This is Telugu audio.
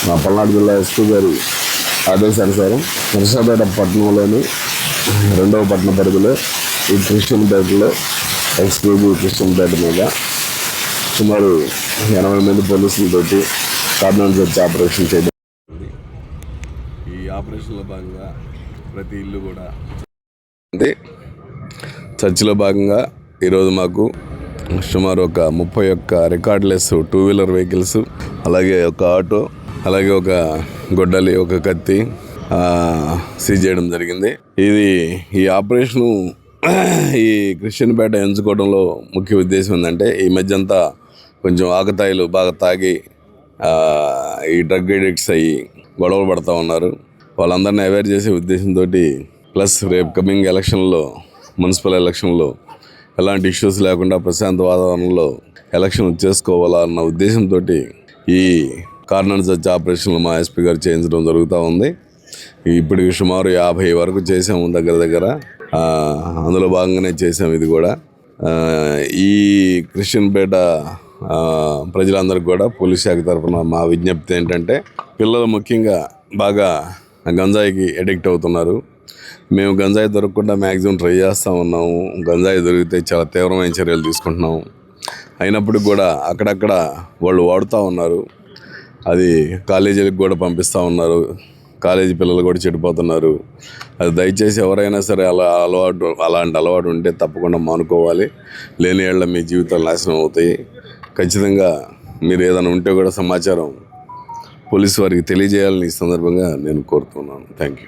మా పల్నాడు జిల్లా ఎస్పీ గారి ఆదేశానుసారం నరసాపేట పట్టణంలోని 2వ పట్టణ పరిధిలో ఈ క్రిస్టియన్పేటలో ఎక్స్క్లూజివ్ క్రిస్టియన్పేట మీద సుమారు 80 మంది పోలీసులతోటి కార్డినల్ సెర్చ్ ఆపరేషన్ చేయడం. ఈ ఆపరేషన్లో భాగంగా ప్రతి ఇల్లు కూడా చర్చిలో భాగంగా ఈరోజు మాకు సుమారు ఒక 31 రికార్డ్లెస్ 2-వీలర్ వెహికల్స్, అలాగే ఒక ఆటో, అలాగే ఒక గొడ్డలి, ఒక కత్తి సీజ్ చేయడం జరిగింది. ఈ ఆపరేషను ఈ క్రిస్టియన్పేట ఎంచుకోవడంలో ముఖ్య ఉద్దేశం ఏంటంటే, ఈ మధ్య అంతా కొంచెం ఆకతాయిలు బాగా తాగి ఈ డ్రగ్ ఎడిక్ట్స్ అయ్యి గొడవలు పడుతూ ఉన్నారు. వాళ్ళందరినీ అవేర్ చేసే ఉద్దేశంతో, ప్లస్ రేపు కమింగ్ ఎలక్షన్లో, మున్సిపల్ ఎలక్షన్లో ఎలాంటి ఇష్యూస్ లేకుండా ప్రశాంత వాతావరణంలో ఎలక్షన్ చేసుకోవాలన్న ఉద్దేశంతో ఈ కార్డినల్ సెర్చ్ ఆపరేషన్లు మా ఎస్పీ గారు చేయించడం జరుగుతూ ఉంది. ఇప్పటికి సుమారు 50 వరకు చేసాము దగ్గర. అందులో భాగంగానే చేసాము ఇది కూడా. ఈ క్రిస్టియన్పేట ప్రజలందరికీ కూడా పోలీస్ శాఖ తరఫున మా విజ్ఞప్తి ఏంటంటే, పిల్లలు ముఖ్యంగా బాగా గంజాయికి అడిక్ట్ అవుతున్నారు. మేము గంజాయి దొరకకుండా మ్యాక్సిమం ట్రై చేస్తూ ఉన్నాము. గంజాయి దొరికితే చాలా తీవ్రమైన చర్యలు తీసుకుంటున్నాము. అయినప్పటికి కూడా అక్కడక్కడ వాళ్ళు వాడుతూ ఉన్నారు. అది కాలేజీలకు కూడా పంపిస్తూ ఉన్నారు. కాలేజీ పిల్లలు కూడా చెడిపోతున్నారు. అది దయచేసి ఎవరైనా సరే అలాంటి అలవాటు ఉంటే తప్పకుండా మానుకోవాలి. లేని ఏళ్ళ మీ జీవితాలు నాశనం అవుతాయి. ఖచ్చితంగా మీరు ఏదైనా ఉంటే కూడా సమాచారం పోలీసు వారికి తెలియజేయాలని ఈ సందర్భంగా నేను కోరుతున్నాను. Thank you.